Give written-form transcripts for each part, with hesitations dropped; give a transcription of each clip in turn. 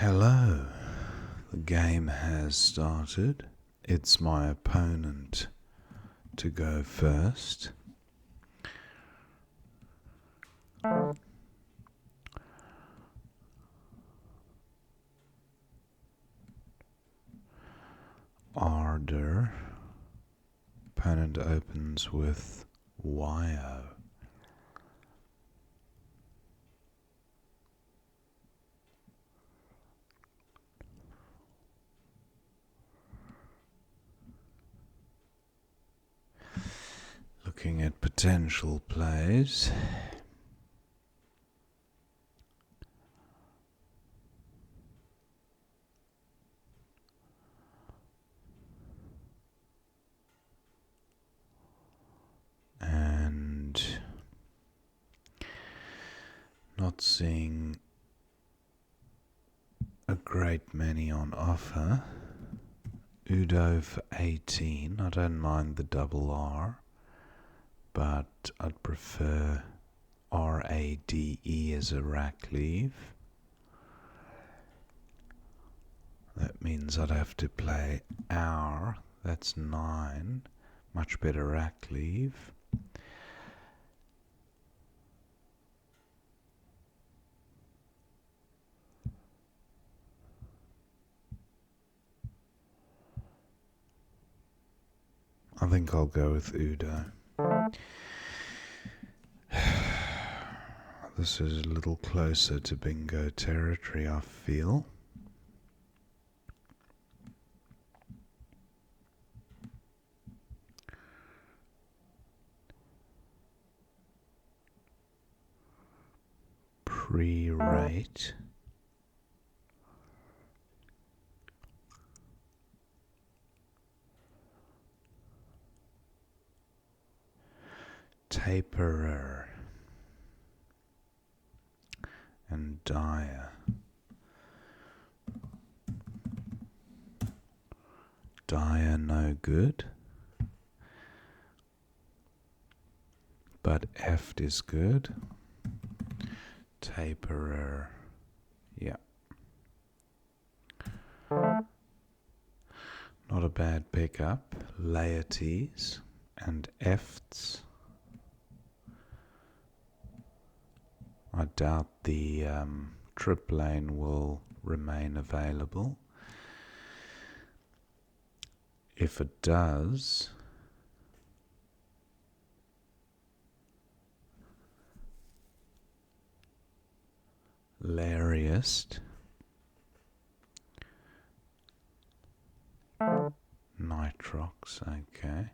Hello, the game has started. It's my opponent to go first. Ardor. Opponent opens with YO. Looking at potential plays. And not seeing a great many on offer. Udo for 18. I don't mind the double R, but I'd prefer RADE as a rack leave. That means I'd have to play R. That's 9. Much better rack leave. I think I'll go with Udo. This is a little closer to bingo territory, I feel. Pre-rate. Taperer. And Dyer. Dyer no good. But Eft is good. Taperer. Yeah. Not a bad pickup. Laertes and Efts. I doubt the trip lane will remain available. If it does, Lariest, Nitrox, okay.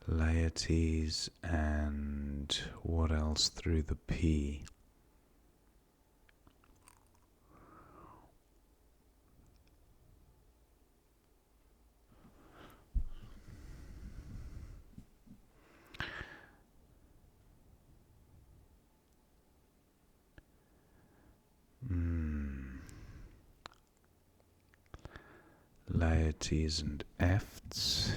Laertes and what else through the P? Laertes and Efts.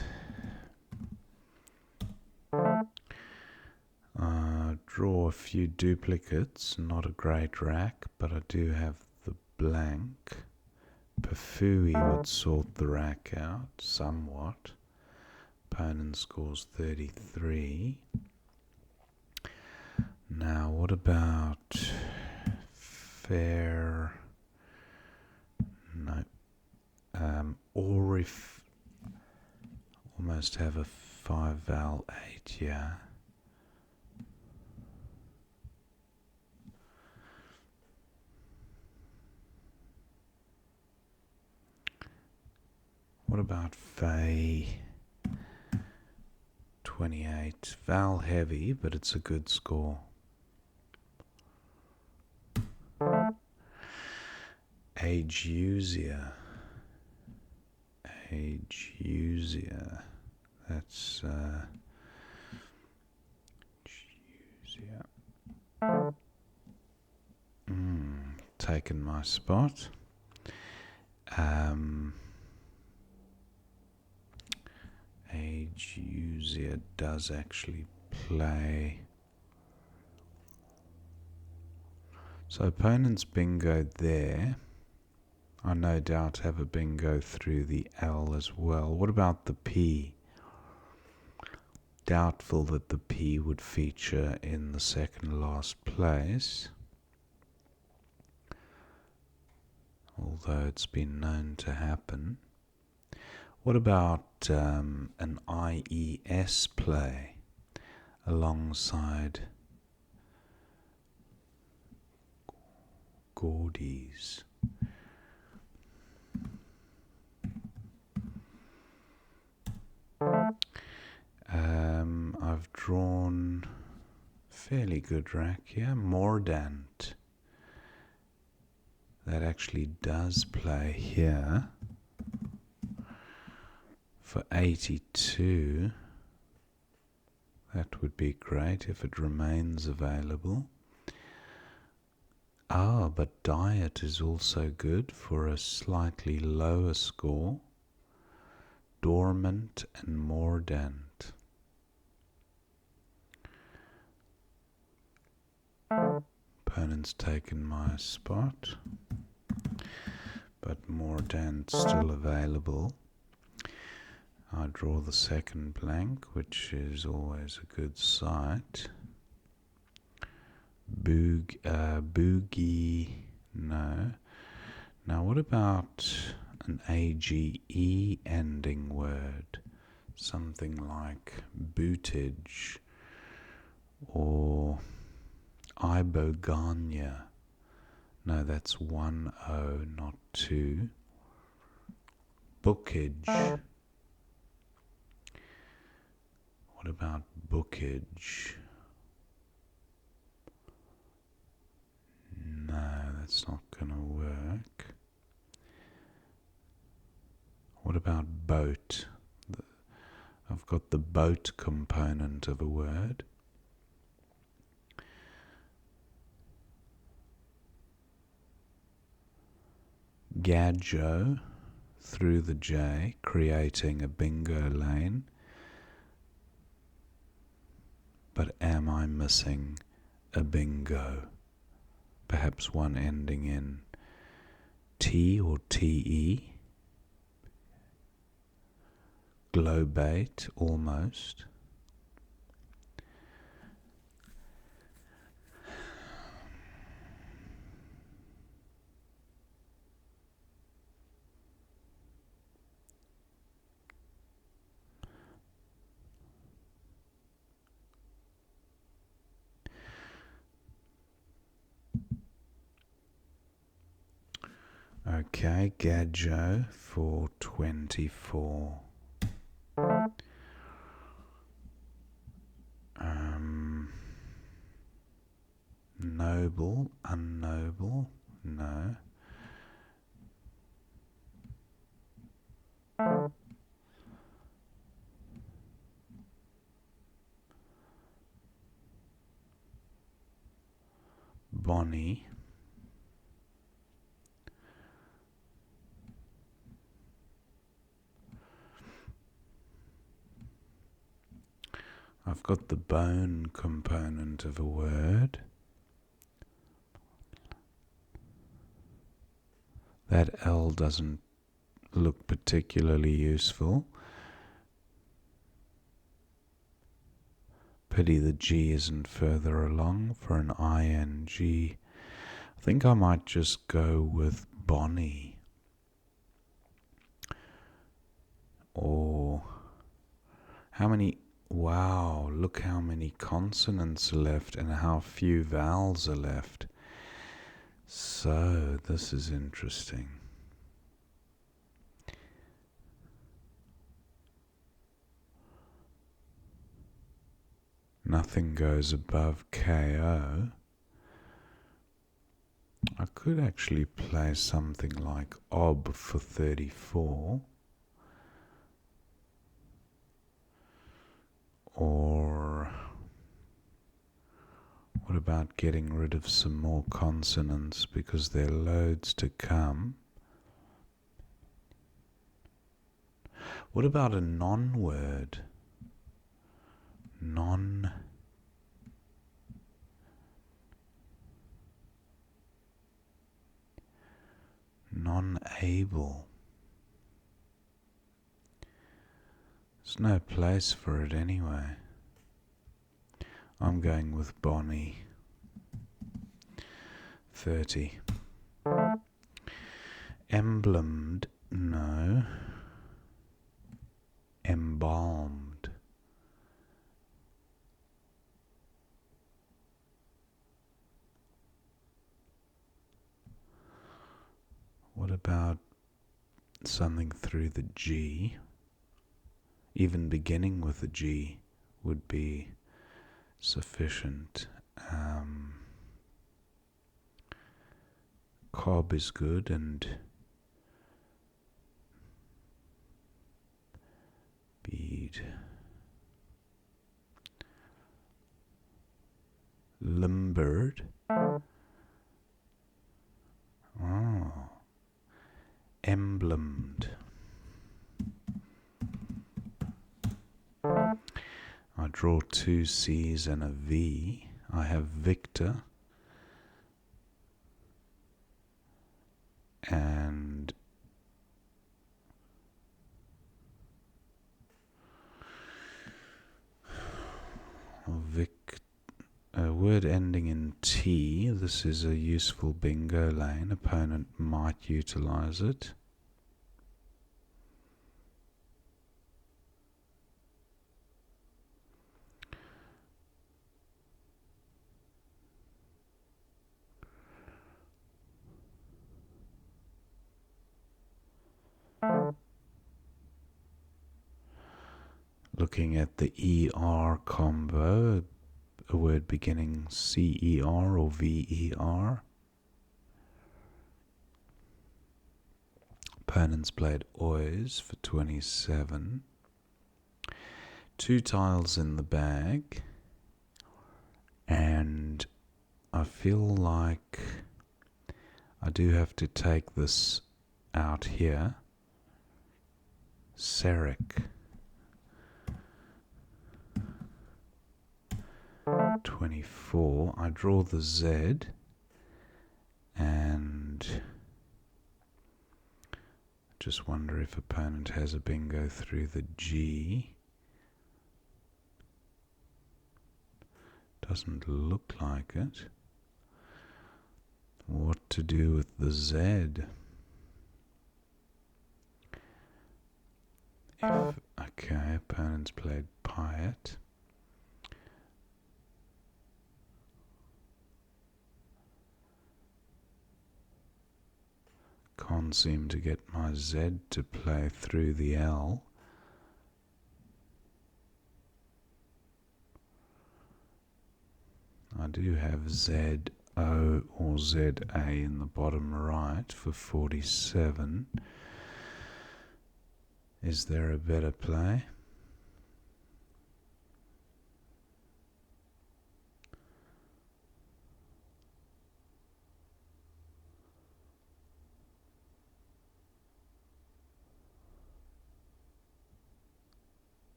Draw a few duplicates, not a great rack, but I do have the blank. Pafui would sort the rack out somewhat. Opponent scores 33. Now what about fair? No. Or if almost have a 5 val 8, yeah. What about Fay 28? Val heavy, but it's a good score. Ageusia. That's taken my spot. Ageusia does actually play. So opponent's bingo there. I no doubt have a bingo through the L as well. What about the P? Doubtful that the P would feature in the second last place, although it's been known to happen. What about an IES play alongside Gordies? I've drawn fairly good rack here. Mordant. That actually does play here for 82. That would be great if it remains available. Ah, but Diet is also good for a slightly lower score. Dormant and Mordant. Opponent's taken my spot, but Mordant's still available. I draw the second blank, which is always a good sight. Boogie, no. Now what about an AGE ending word? Something like bootage or Ibogania. No, that's 1 O, not 2. Bookage. What about bookage? No, that's not going to work. What about boat? I've got the boat component of a word. Gadjo through the J, creating a bingo lane. But am I missing a bingo? Perhaps one ending in T or TE. Globate, almost. Okay, Gadjo for 24. Noble, unnoble, no. Bonnie. I've got the bone component of a word. That L doesn't look particularly useful. Pity the G isn't further along for an ING. I think I might just go with Bonnie. Or how many... Wow, look how many consonants are left and how few vowels are left. So, this is interesting. Nothing goes above KO. I could actually play something like OB for 34. Or what about getting rid of some more consonants because there are loads to come? What about a non-word? non-able. There's no place for it anyway. I'm going with Bonnie. 30. Emblemed, no. Embalmed. What about something through the G? Even beginning with a G would be sufficient. Cob is good, and bead. Limbered. Oh. Emblemed. I draw two C's and a V. I have Victor and a word ending in T. This is a useful bingo lane. Opponent might utilize it. Looking at the ER combo, a word beginning CER or VER. Opponents played Oys for 27. 2 tiles in the bag, and I feel like I do have to take this out here. Seric. 24. I draw the Z, and just wonder if opponent has a bingo through the G. Doesn't look like it. What to do with the Z? Okay, opponents played Piet. Can't seem to get my Z to play through the L. I do have ZO or ZA in the bottom right for 47. Is there a better play?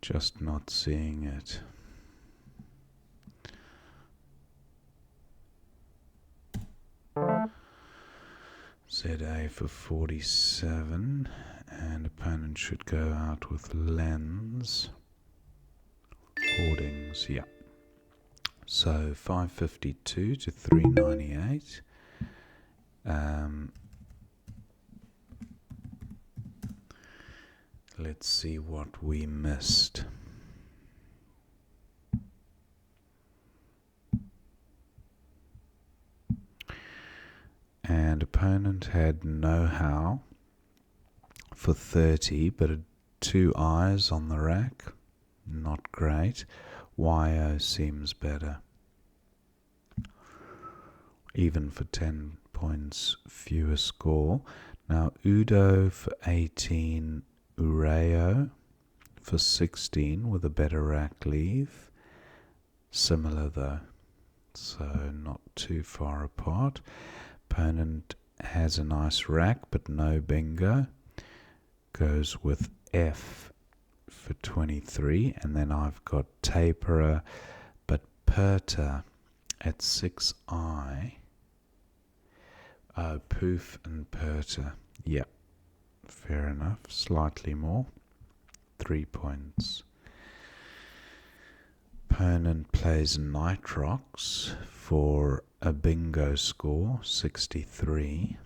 Just not seeing it. ZA for 47, and opponent should go out with Lens. Hoardings, yeah. So 552 to 398. Let's see what we missed. And opponent had know-how for 30, but 2 eyes on the rack. Not great. YO seems better. Even for 10 points fewer score. Now Udo for 18, Ureo for 16 with a better rack leave. Similar though, so not too far apart. Opponent has a nice rack but no bingo. Goes with F for 23, and then I've got Taperer but Perta at 6i. Oh, poof and perter. Yep, fair enough. Slightly more. 3 points. Opponent plays Nitrox for a bingo score, 63.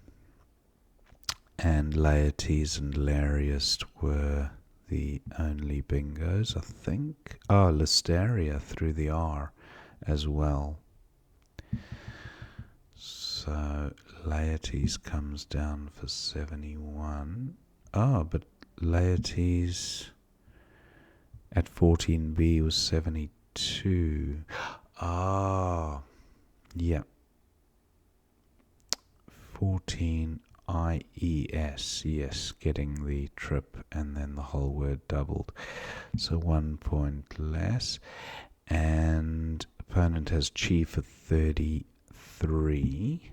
And Laertes and Lariest were the only bingos, I think. Oh, Listeria through the R as well. So Laertes comes down for 71. Oh, but Laertes at 14B was 72. Ah, yeah. 14 IES, yes, getting the trip and then the whole word doubled. So 1 point less. And opponent has Chi for 33.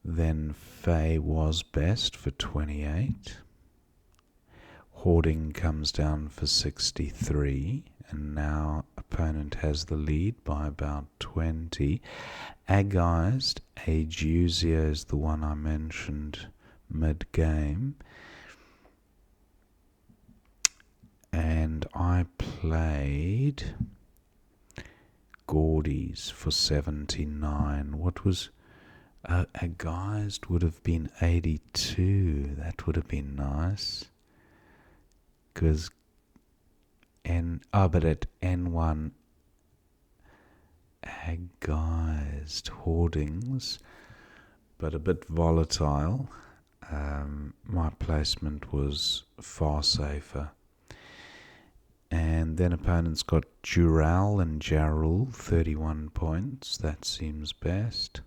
Then Faye was best for 28. Hoarding comes down for 63. And now opponent has the lead by about 20. Agized, Ageusia is the one I mentioned mid-game. And I played Gaudies for 79. What was... Agized would have been 82. That would have been nice. Because... but at N1... Agized Hoardings, but a bit volatile. My placement was far safer. And then opponents got Dural and Jarul, 31 points. That seems best.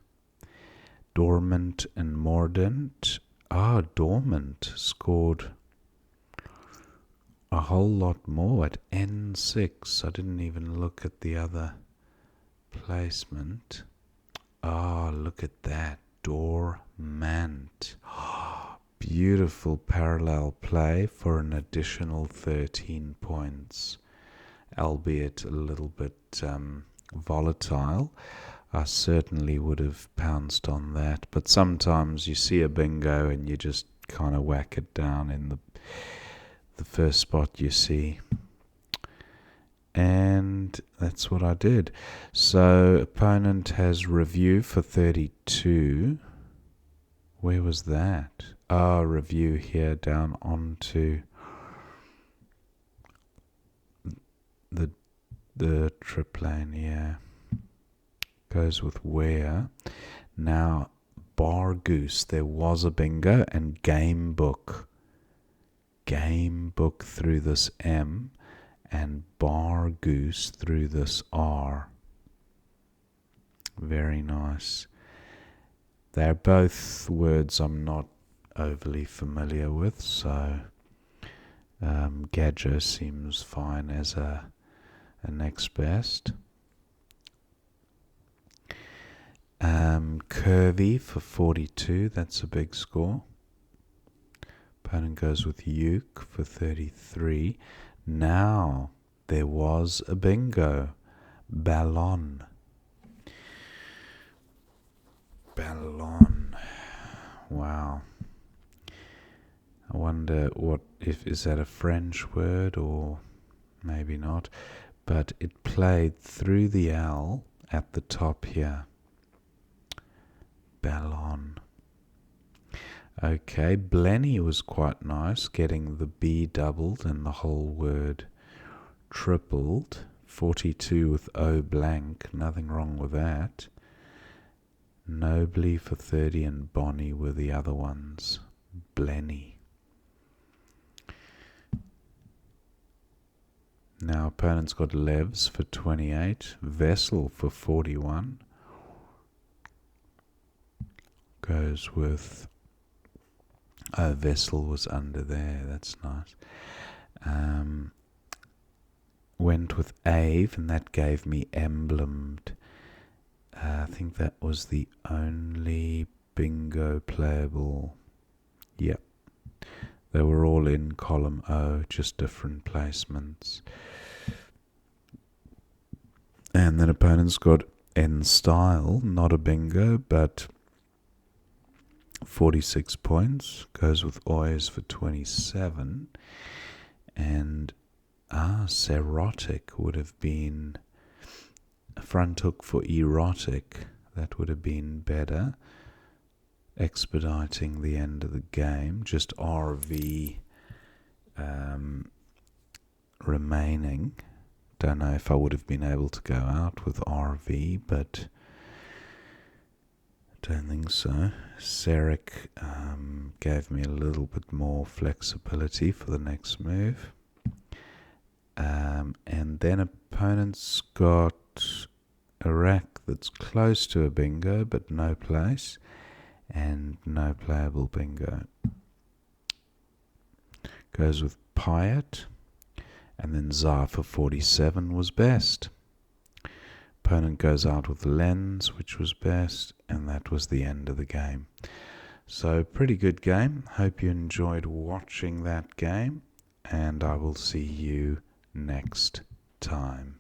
Dormant and Mordant. Dormant scored a whole lot more at N6. I didn't even look at the other placement. Look at that. Dormant. Beautiful parallel play for an additional 13 points, albeit a little bit volatile. I certainly would have pounced on that, but sometimes you see a bingo and you just kind of whack it down in the first spot you see. And that's what I did. So opponent has review for 32. Where was that? Review here down onto the trip lane, yeah. Goes with where. Now, Bar Goose. There was a bingo and Game Book. Game Book through this M and Bar Goose through this R. Very nice. They're both words I'm not overly familiar with, so Gadget seems fine as a next best. Curvy for 42, that's a big score. Opponent goes with Uke for 33. Now, there was a bingo. Ballon. Ballon. Wow. I wonder if is that a French word or maybe not. But it played through the L at the top here. Ballon. Okay, Blenny was quite nice, getting the B doubled and the whole word tripled. 42 with O blank, nothing wrong with that. Nobly for 30 and Bonnie were the other ones. Blenny. Now opponent's got Levs for 28, Vessel for 41. Goes with... Vessel was under there, that's nice. Went with Ave, and that gave me Emblemed. I think that was the only bingo playable. Yep. They were all in column O, just different placements. And then opponents got N Style, not a bingo, but 46 points. Goes with Oys for 27. And serotic would have been a front hook for erotic. That would have been better, expediting the end of the game. Just RV remaining. Don't know if I would have been able to go out with RV, but don't think so. Seric gave me a little bit more flexibility for the next move. And then opponents got a rack that's close to a bingo, but no place, and no playable bingo. Goes with Pyatt, and then Tsar for 47 was best. Opponent goes out with Lens, which was best, and that was the end of the game. So pretty good game. Hope you enjoyed watching that game, and I will see you next time.